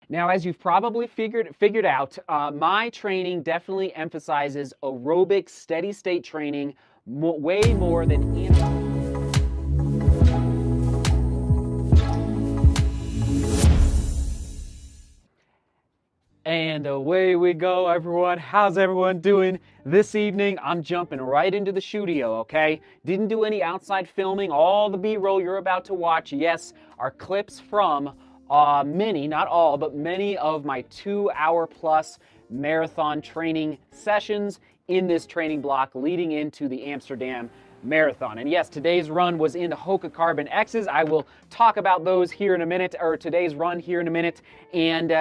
Now, as you've probably figured out, my training definitely emphasizes aerobic steady state training way more than anaerobic. And away we go, everyone. How's everyone doing this evening? I'm jumping right into the studio, okay? Didn't do any outside filming. All the B-roll you're about to watch, yes, are clips from many, not all, but many of my 2-hour plus marathon training sessions in this training block leading into the Amsterdam Marathon. And yes, today's run was in the Hoka Carbon X's. I will talk about those here in a minute, or today's run here in a minute. And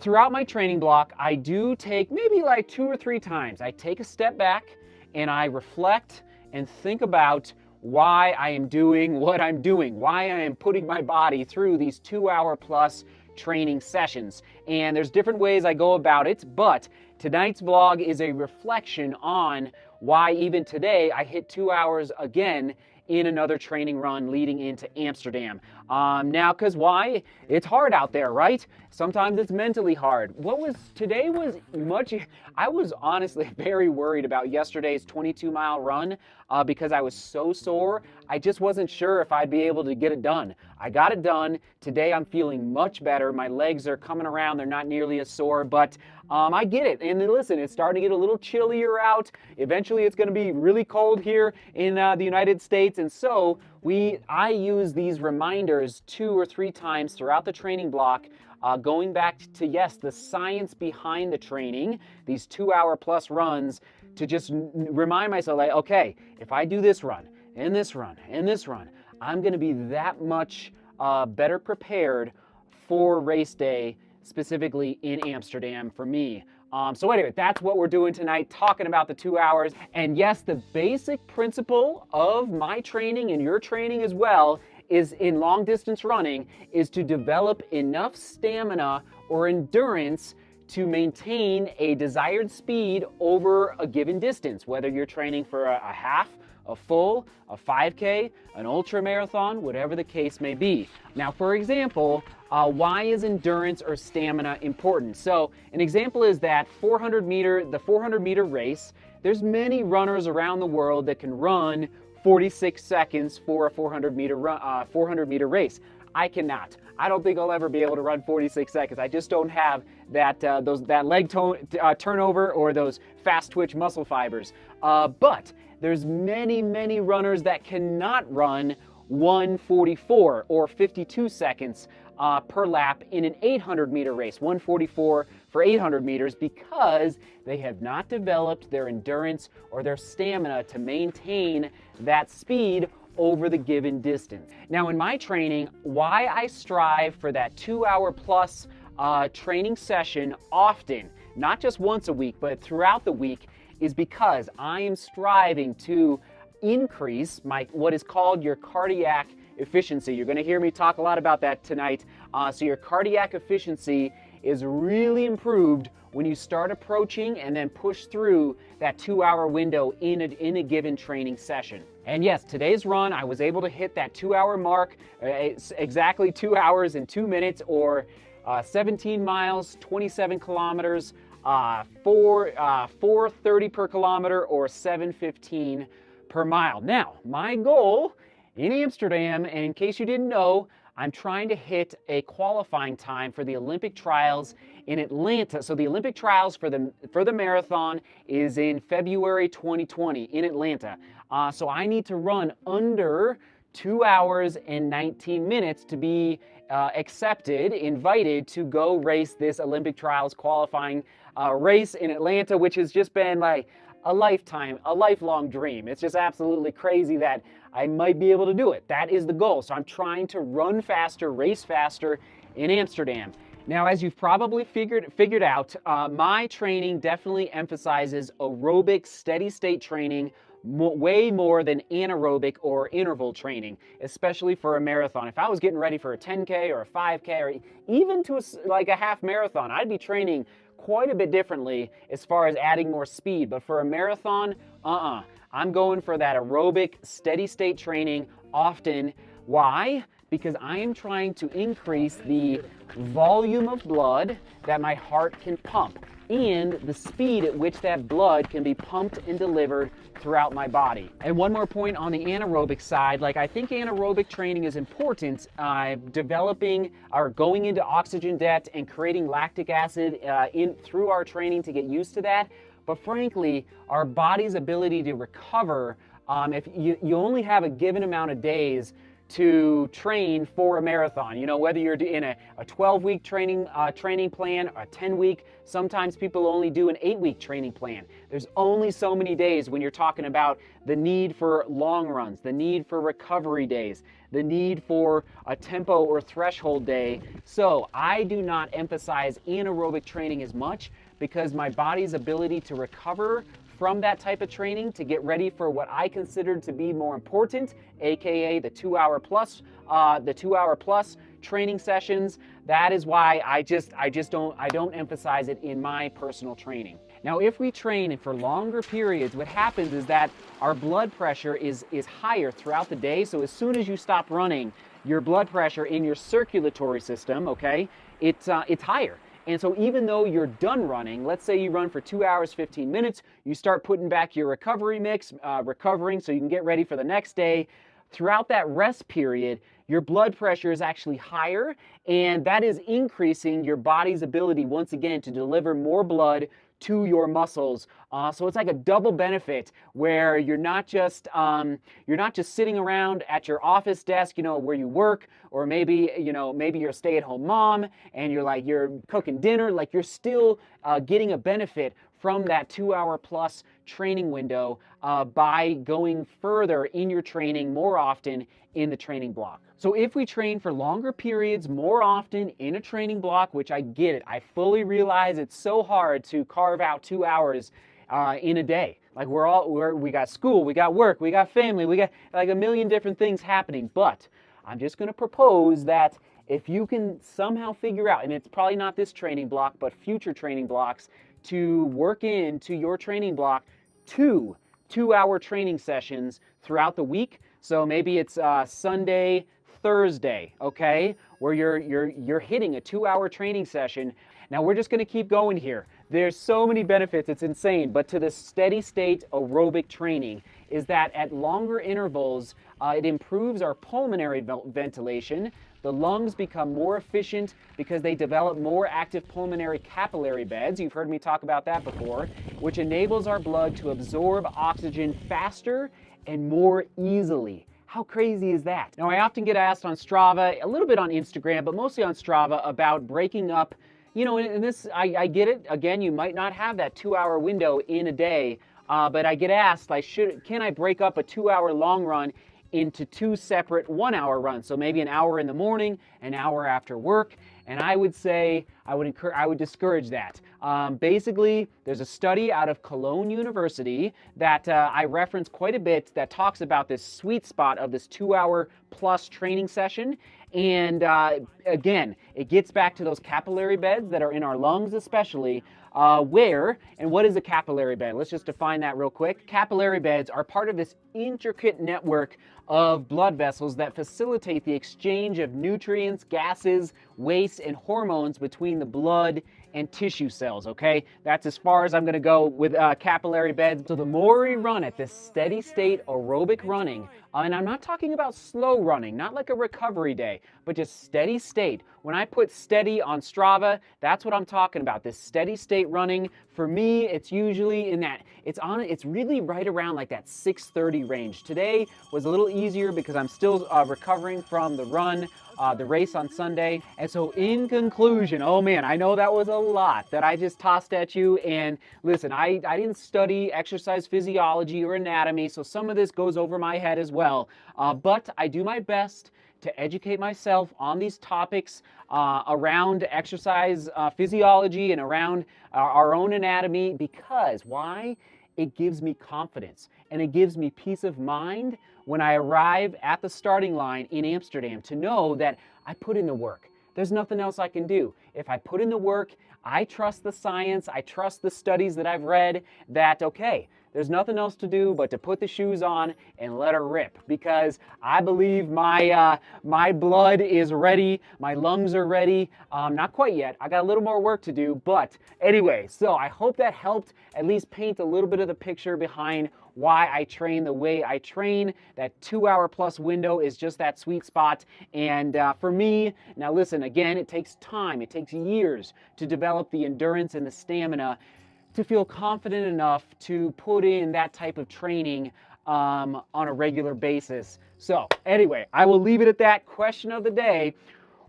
throughout my training block, I do take maybe like 2 or 3 times. I take a step back and I reflect and think about why I am doing what I'm doing, why I am putting my body through these 2-hour plus training sessions. And there's different ways I go about it, but tonight's vlog is a reflection on why even today I hit 2 hours again in another training run leading into Amsterdam. Now, because why? It's hard out there, right? Sometimes it's mentally hard. Today was much, I was honestly very worried about yesterday's 22-mile run because I was so sore. I just wasn't sure if I'd be able to get it done. I got it done. Today I'm feeling much better. My legs are coming around. They're not nearly as sore, but I get it. And listen, it's starting to get a little chillier out. Eventually it's going to be really cold here in the United States. And so I use these reminders 2 or 3 times throughout the training block, going back to, yes, the science behind the training, these 2-hour plus runs, to just remind myself, like, okay, if I do this run, and this run, and this run, I'm going to be that much better prepared for race day, specifically in Amsterdam for me. So anyway, that's what we're doing tonight, talking about the 2 hours. And yes, the basic principle of my training and your training as well is in long distance running is to develop enough stamina or endurance to maintain a desired speed over a given distance, whether you're training for a half, a full, a 5K, an ultra marathon, whatever the case may be. Now, for example, why is endurance or stamina important? So an example is that the 400 meter race. There's many runners around the world that can run 46 seconds for a 400 meter race. I cannot. I don't think I'll ever be able to run 46 seconds. I just don't have that leg turnover or those fast twitch muscle fibers. But there's many runners that cannot run 1:44 or 52 seconds per lap in an 800 meter race, 1:44 for 800 meters, because they have not developed their endurance or their stamina to maintain that speed over the given distance. Now, in my training, why I strive for that 2-hour plus training session often, not just once a week, but throughout the week, is because I am striving to increase what is called your cardiac efficiency. You're going to hear me talk a lot about that tonight. So your cardiac efficiency is really improved when you start approaching and then push through that 2-hour window in a given training session. And yes, today's run, I was able to hit that 2-hour mark, exactly 2 hours and 2 minutes, or 17 miles, 27 kilometers, 4:30 per kilometer, or 7:15 per mile. Now, my goal in Amsterdam, and in case you didn't know, I'm trying to hit a qualifying time for the Olympic trials in Atlanta. So the Olympic trials for the marathon is in February 2020 in Atlanta. So I need to run under 2 hours and 19 minutes to be invited to go race this Olympic trials qualifying race in Atlanta, which has just been like a lifelong dream. It's just absolutely crazy that I might be able to do it. That is the goal. So I'm trying to run faster, race faster in Amsterdam. Now, as you've probably figured out, my training definitely emphasizes aerobic steady state training way more than anaerobic or interval training, especially for a marathon. If I was getting ready for a 10K or a 5K or even to a half marathon, I'd be training quite a bit differently as far as adding more speed. But for a marathon, I'm going for that aerobic steady state training often. Why? because I am trying to increase the volume of blood that my heart can pump and the speed at which that blood can be pumped and delivered throughout my body. And one more point on the anaerobic side, like I think anaerobic training is important, developing or going into oxygen debt and creating lactic acid through our training to get used to that. But frankly, our body's ability to recover, if you only have a given amount of days to train for a marathon, you know, whether you're in a 12-week training plan, a 10-week, sometimes people only do an 8-week training plan. There's only so many days when you're talking about the need for long runs, the need for recovery days, the need for a tempo or threshold day. So I do not emphasize anaerobic training as much because my body's ability to recover from that type of training to get ready for what I consider to be more important, aka the 2 hour plus training sessions. That is why I don't emphasize it in my personal training. Now, if we train for longer periods, what happens is that our blood pressure is higher throughout the day. So as soon as you stop running, your blood pressure in your circulatory system, okay, it's higher. And so even though you're done running, let's say you run for 2 hours, 15 minutes, you start putting back your recovery mix, recovering so you can get ready for the next day. Throughout that rest period, your blood pressure is actually higher, and that is increasing your body's ability, once again, to deliver more blood to your muscles. So it's like a double benefit where you're not just sitting around at your office desk, you know, where you work, or maybe you're a stay-at-home mom and you're cooking dinner, like you're still getting a benefit from that 2 hour plus training window by going further in your training more often in the training block. So if we train for longer periods more often in a training block, which I get it, I fully realize it's so hard to carve out 2 hours in a day. Like we got school, we got work, we got family, we got like a million different things happening. But I'm just going to propose that if you can somehow figure out, and it's probably not this training block, but future training blocks, to work into your training block 2 2-hour training sessions throughout the week. So maybe it's Sunday, Thursday, okay, where you're hitting a 2-hour training session. Now we're just going to keep going here. There's so many benefits, it's insane. But to the steady state aerobic training is that at longer intervals, it improves our pulmonary ventilation. The lungs become more efficient because they develop more active pulmonary capillary beds. You've heard me talk about that before, which enables our blood to absorb oxygen faster and more easily. How crazy is that? Now, I often get asked on Strava, a little bit on Instagram, but mostly on Strava, about breaking up, you know, and this, I get it. Again, you might not have that 2-hour window in a day, but I get asked, like, can I break up a 2-hour long run into 2 separate 1-hour runs? So maybe an hour in the morning, an hour after work. And I would say, I would discourage that. Basically, there's a study out of Cologne University that I reference quite a bit that talks about this sweet spot of this 2-hour plus training session. And again, it gets back to those capillary beds that are in our lungs especially, and what is a capillary bed? Let's just define that real quick. Capillary beds are part of this intricate network of blood vessels that facilitate the exchange of nutrients, gases, waste, and hormones between the blood and tissue cells, okay? That's as far as I'm gonna go with capillary beds. So the more we run at this steady state aerobic running, and I'm not talking about slow running, not like a recovery day, but just steady state. When I put steady on Strava, that's what I'm talking about, this steady state running. For me, it's usually in that, it's really right around like that 6:30 range. Today was a little easier because I'm still recovering from the run, the race on Sunday. And so in conclusion, oh man, I know that was a lot that I just tossed at you. And listen, I didn't study exercise physiology or anatomy, so some of this goes over my head as well. But I do my best to educate myself on these topics around exercise physiology and around our own anatomy, because why? It gives me confidence and it gives me peace of mind when I arrive at the starting line in Amsterdam to know that I put in the work. There's nothing else I can do. if I put in the work, I trust the science, I trust the studies that I've read, that, okay, there's nothing else to do but to put the shoes on and let her rip, because I believe my blood is ready, my lungs are ready. Not quite yet. I got a little more work to do, but anyway, so I hope that helped at least paint a little bit of the picture behind why I train the way I train. That 2-hour plus window is just that sweet spot. And for me, now listen, again, it takes time, it takes years to develop the endurance and the stamina to feel confident enough to put in that type of training on a regular basis. So anyway, I will leave it at that. Question of the day: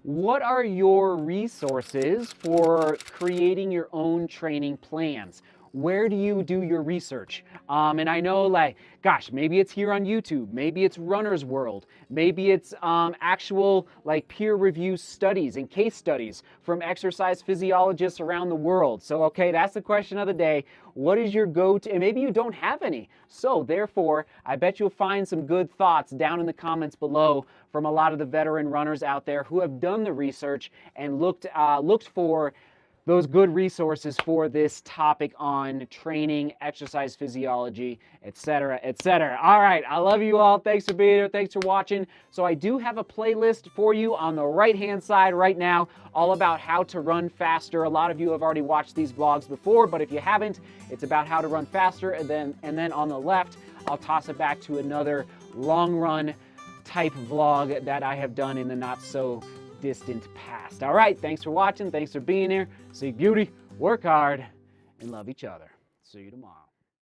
what are your resources for creating your own training plans? Where do you do your research? And I know, like, gosh, maybe it's here on YouTube, maybe it's Runner's World, maybe it's actual like peer review studies and case studies from exercise physiologists around the world. So, okay, that's the question of the day. What is your go-to? And maybe you don't have any. So therefore, I bet you'll find some good thoughts down in the comments below from a lot of the veteran runners out there who have done the research and looked for those good resources for this topic on training, exercise physiology, etc., etc. All right, I love you all. Thanks for being here. Thanks for watching. So I do have a playlist for you on the right-hand side right now, all about how to run faster. A lot of you have already watched these vlogs before, but if you haven't, it's about how to run faster. And then on the left, I'll toss it back to another long run type vlog that I have done in the not so distant past. All right, thanks for watching. Thanks for being here. Seek beauty, work hard, and love each other. See you tomorrow.